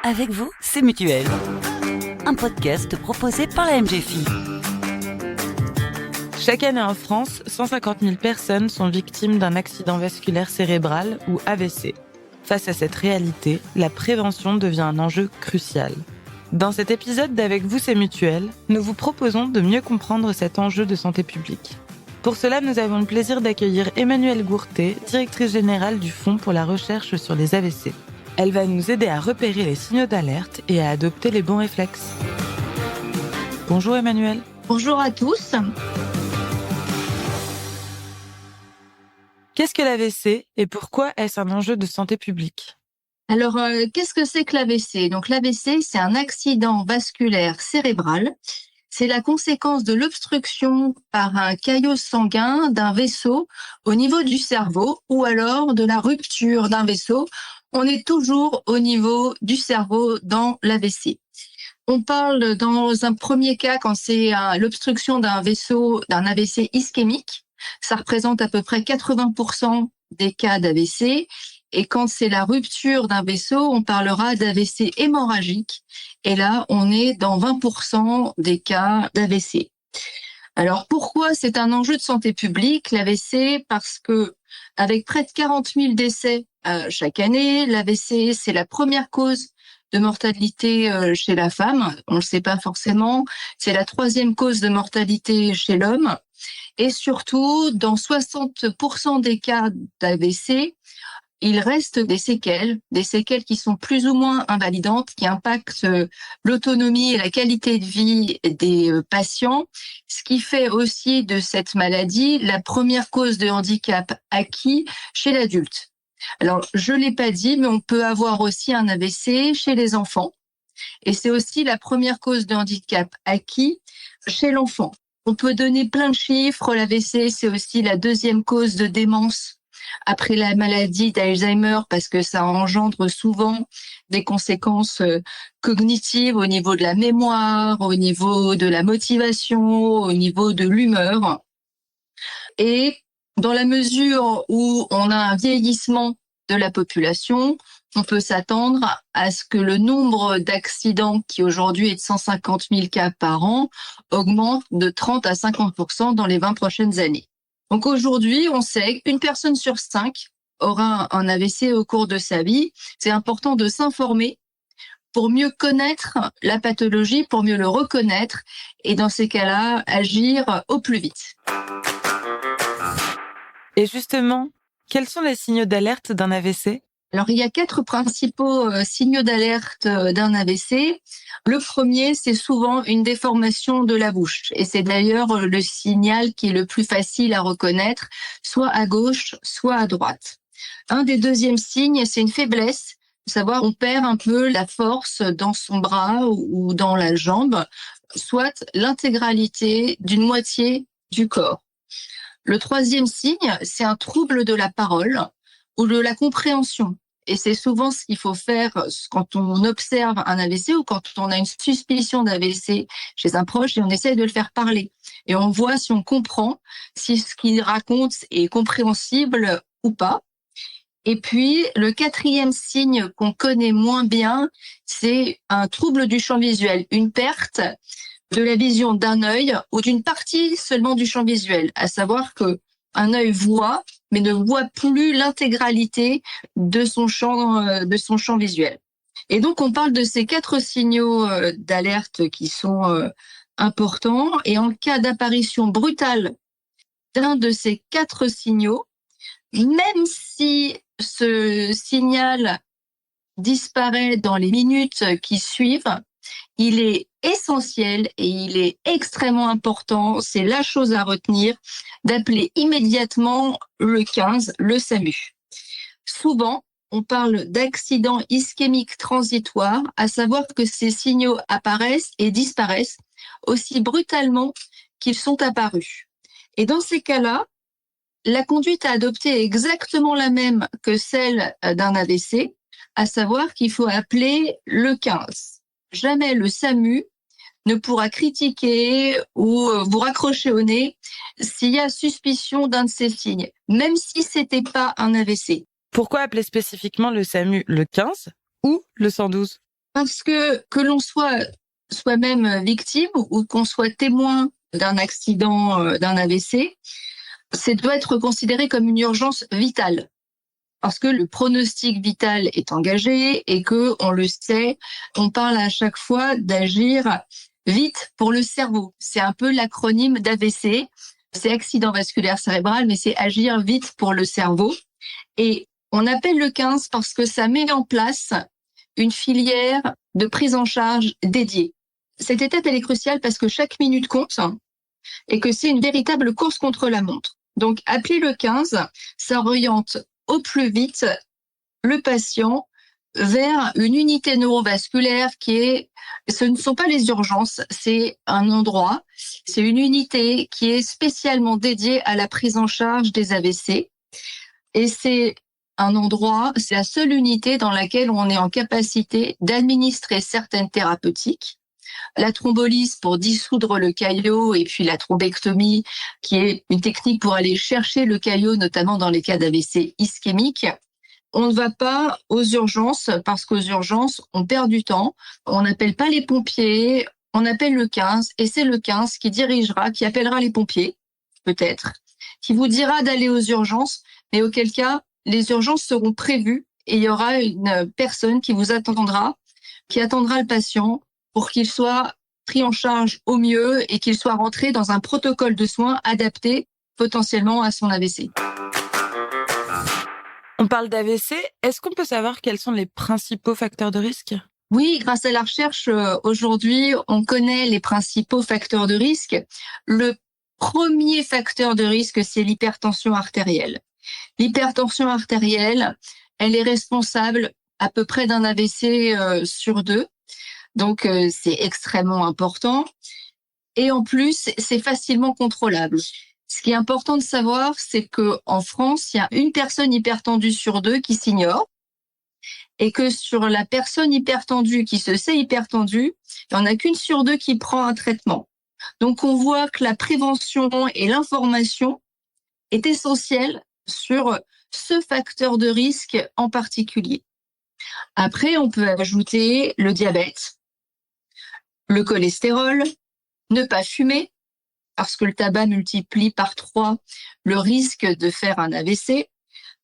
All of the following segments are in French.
Avec vous, c'est Mutuel. Un podcast proposé par la MGFI. Chaque année en France, 150 000 personnes sont victimes d'un accident vasculaire cérébral ou AVC. Face à cette réalité, la prévention devient un enjeu crucial. Dans cet épisode d'Avec vous, c'est Mutuel, nous vous proposons de mieux comprendre cet enjeu de santé publique. Pour cela, nous avons le plaisir d'accueillir Emmanuelle Gourtet, directrice générale du Fonds pour la recherche sur les AVC. Elle va nous aider à repérer les signaux d'alerte et à adopter les bons réflexes. Bonjour Emmanuelle. Bonjour à tous. Qu'est-ce que l'AVC et pourquoi est-ce un enjeu de santé publique ? Alors, qu'est-ce que c'est que l'AVC ? Donc, l'AVC, c'est un accident vasculaire cérébral. C'est la conséquence de l'obstruction par un caillot sanguin d'un vaisseau au niveau du cerveau ou alors de la rupture d'un vaisseau. On est toujours au niveau du cerveau dans l'AVC. On parle dans un premier cas quand c'est l'obstruction d'un vaisseau, d'un AVC ischémique. Ça représente à peu près 80% des cas d'AVC. Et quand c'est la rupture d'un vaisseau, on parlera d'AVC hémorragique. Et là, on est dans 20% des cas d'AVC. Alors, pourquoi c'est un enjeu de santé publique, l'AVC ? Parce que avec près de 40 000 décès chaque année, l'AVC, c'est la première cause de mortalité chez la femme. On ne le sait pas forcément. C'est la troisième cause de mortalité chez l'homme. Et surtout, dans 60% des cas d'AVC, il reste des séquelles qui sont plus ou moins invalidantes, qui impactent l'autonomie et la qualité de vie des patients, ce qui fait aussi de cette maladie la première cause de handicap acquis chez l'adulte. Alors, je l'ai pas dit, mais on peut avoir aussi un AVC chez les enfants, et c'est aussi la première cause de handicap acquis chez l'enfant. On peut donner plein de chiffres. L'AVC, c'est aussi la deuxième cause de démence après la maladie d'Alzheimer, parce que ça engendre souvent des conséquences cognitives au niveau de la mémoire, au niveau de la motivation, au niveau de l'humeur. Et dans la mesure où on a un vieillissement de la population, on peut s'attendre à ce que le nombre d'accidents, qui aujourd'hui est de 150 000 cas par an, augmente de 30 à 50% dans les 20 prochaines années. Donc aujourd'hui, on sait qu'une personne sur 5 aura un AVC au cours de sa vie. C'est important de s'informer pour mieux connaître la pathologie, pour mieux le reconnaître et dans ces cas-là, agir au plus vite. Et justement, quels sont les signaux d'alerte d'un AVC ? Alors, il y a 4 principaux signaux d'alerte d'un AVC. Le premier, c'est souvent une déformation de la bouche. Et c'est d'ailleurs le signal qui est le plus facile à reconnaître, soit à gauche, soit à droite. Un des deuxièmes signes, c'est une faiblesse. Savoir, on perd un peu la force dans son bras ou dans la jambe, soit l'intégralité d'une moitié du corps. Le troisième signe, c'est un trouble de la parole ou de la compréhension. Et c'est souvent ce qu'il faut faire quand on observe un AVC ou quand on a une suspicion d'AVC chez un proche et on essaye de le faire parler. Et on voit si on comprend, si ce qu'il raconte est compréhensible ou pas. Et puis, le quatrième signe qu'on connaît moins bien, c'est un trouble du champ visuel, une perte de la vision d'un œil ou d'une partie seulement du champ visuel, à savoir que un œil voit, mais ne voit plus l'intégralité de son champ visuel. Et donc, on parle de ces 4 signaux d'alerte qui sont importants. Et en cas d'apparition brutale d'un de ces 4 signaux, même si ce signal disparaît dans les minutes qui suivent, il est essentiel et il est extrêmement important, c'est la chose à retenir, d'appeler immédiatement le 15, le SAMU. Souvent, on parle d'accident ischémique transitoire, à savoir que ces signaux apparaissent et disparaissent aussi brutalement qu'ils sont apparus. Et dans ces cas-là, la conduite à adopter est exactement la même que celle d'un AVC, à savoir qu'il faut appeler le 15. Jamais le SAMU ne pourra critiquer ou vous raccrocher au nez s'il y a suspicion d'un de ces signes, même si c'était pas un AVC. Pourquoi appeler spécifiquement le SAMU le 15 ou le 112 ? Parce que l'on soit soi-même victime ou qu'on soit témoin d'un accident, d'un AVC, ça doit être considéré comme une urgence vitale. Parce que le pronostic vital est engagé et que, on le sait, on parle à chaque fois d'agir vite pour le cerveau. C'est un peu l'acronyme d'AVC. C'est accident vasculaire cérébral, mais c'est agir vite pour le cerveau. Et on appelle le 15 parce que ça met en place une filière de prise en charge dédiée. Cette étape, elle est cruciale parce que chaque minute compte et que c'est une véritable course contre la montre. Donc, appeler le 15, ça oriente au plus vite le patient vers une unité neurovasculaire ce ne sont pas les urgences, c'est un endroit, c'est une unité qui est spécialement dédiée à la prise en charge des AVC. Et c'est un endroit, c'est la seule unité dans laquelle on est en capacité d'administrer certaines thérapeutiques. La thrombolyse pour dissoudre le caillot et puis la thrombectomie qui est une technique pour aller chercher le caillot, notamment dans les cas d'AVC ischémique. On ne va pas aux urgences parce qu'aux urgences, on perd du temps. On n'appelle pas les pompiers, on appelle le 15 et c'est le 15 qui appellera les pompiers, peut-être, qui vous dira d'aller aux urgences, mais auquel cas, les urgences seront prévues et il y aura une personne qui vous attendra, qui attendra le patient pour qu'il soit pris en charge au mieux et qu'il soit rentré dans un protocole de soins adapté potentiellement à son AVC. On parle d'AVC. Est-ce qu'on peut savoir quels sont les principaux facteurs de risque ? Oui, grâce à la recherche, aujourd'hui, on connaît les principaux facteurs de risque. Le premier facteur de risque, c'est l'hypertension artérielle. L'hypertension artérielle, elle est responsable à peu près d'un AVC sur 2. Donc, c'est extrêmement important. Et en plus, c'est facilement contrôlable. Ce qui est important de savoir, c'est qu'en France, il y a une personne hypertendue sur 2 qui s'ignore et que sur la personne hypertendue qui se sait hypertendue, il n'y en a qu'une sur 2 qui prend un traitement. Donc, on voit que la prévention et l'information est essentielle sur ce facteur de risque en particulier. Après, on peut ajouter le diabète, le cholestérol, ne pas fumer, parce que le tabac multiplie par 3 le risque de faire un AVC,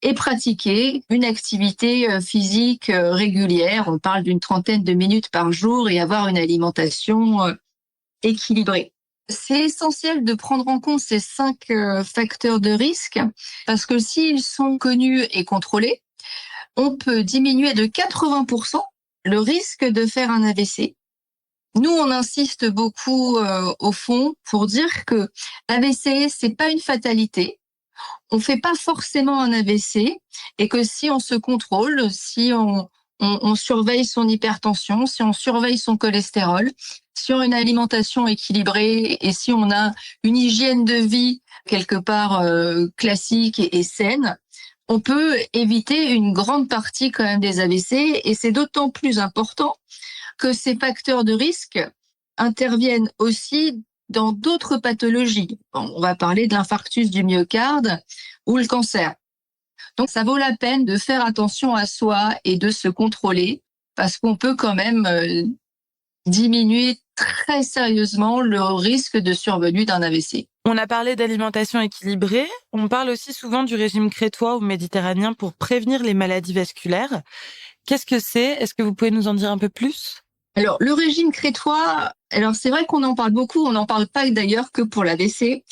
et pratiquer une activité physique régulière. On parle d'une 30aine de minutes par jour et avoir une alimentation équilibrée. C'est essentiel de prendre en compte ces 5 facteurs de risque parce que s'ils sont connus et contrôlés, on peut diminuer de 80% le risque de faire un AVC. Nous, on insiste beaucoup au fond pour dire que l'AVC, c'est pas une fatalité. On fait pas forcément un AVC et que si on se contrôle, si on surveille son hypertension, si on surveille son cholestérol, si on a une alimentation équilibrée et si on a une hygiène de vie quelque part classique et saine, on peut éviter une grande partie quand même des AVC et c'est d'autant plus important que ces facteurs de risque interviennent aussi dans d'autres pathologies. On va parler de l'infarctus du myocarde ou le cancer. Donc, ça vaut la peine de faire attention à soi et de se contrôler parce qu'on peut quand même diminuer très sérieusement le risque de survenue d'un AVC. On a parlé d'alimentation équilibrée. On parle aussi souvent du régime crétois ou méditerranéen pour prévenir les maladies vasculaires. Qu'est-ce que c'est ? Est-ce que vous pouvez nous en dire un peu plus ? Alors, le régime crétois, c'est vrai qu'on en parle beaucoup, on n'en parle pas d'ailleurs que pour l'AVC.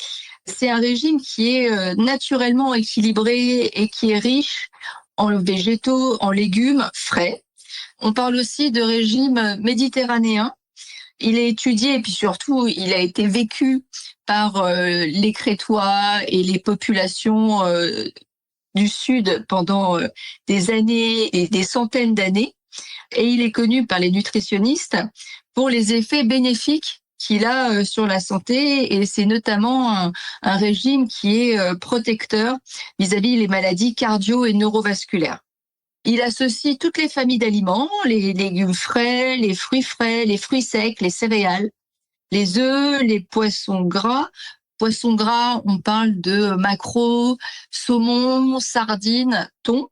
C'est un régime qui est naturellement équilibré et qui est riche en végétaux, en légumes frais. On parle aussi de régime méditerranéen. Il est étudié et puis surtout, il a été vécu par les Crétois et les populations du Sud pendant des années et des centaines d'années. Et il est connu par les nutritionnistes pour les effets bénéfiques qu'il a sur la santé. Et c'est notamment un régime qui est protecteur vis-à-vis des maladies cardio- et neurovasculaires. Il associe toutes les familles d'aliments, les légumes frais, les fruits secs, les céréales, les œufs, les poissons gras. Poissons gras, on parle de maquereau, saumon, sardines, thon,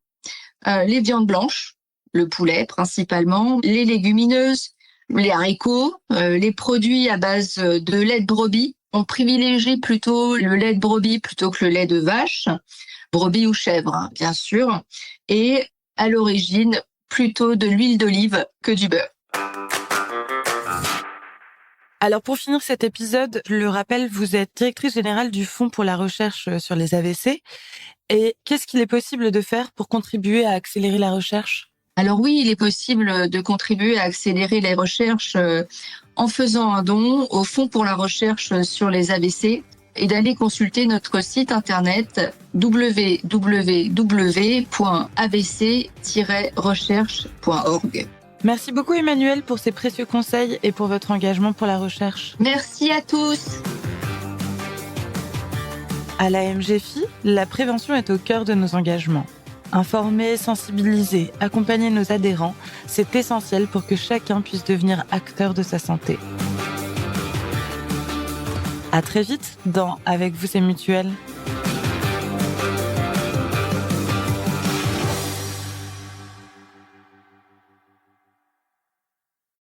les viandes blanches, le poulet principalement, les légumineuses, les haricots, les produits à base de lait de brebis. On privilégie plutôt le lait de brebis plutôt que le lait de vache, brebis ou chèvre, hein, bien sûr. Et à l'origine, plutôt de l'huile d'olive que du beurre. Alors pour finir cet épisode, je le rappelle, vous êtes directrice générale du Fonds pour la recherche sur les AVC. Et qu'est-ce qu'il est possible de faire pour contribuer à accélérer la recherche ? Alors oui, il est possible de contribuer à accélérer les recherches en faisant un don au Fonds pour la recherche sur les AVC et d'aller consulter notre site internet www.avc-recherche.org. Merci beaucoup Emmanuelle pour ces précieux conseils et pour votre engagement pour la recherche. Merci à tous. À la MGFI, la prévention est au cœur de nos engagements. Informer, sensibiliser, accompagner nos adhérents, c'est essentiel pour que chacun puisse devenir acteur de sa santé. À très vite dans Avec vous c'est mutuel.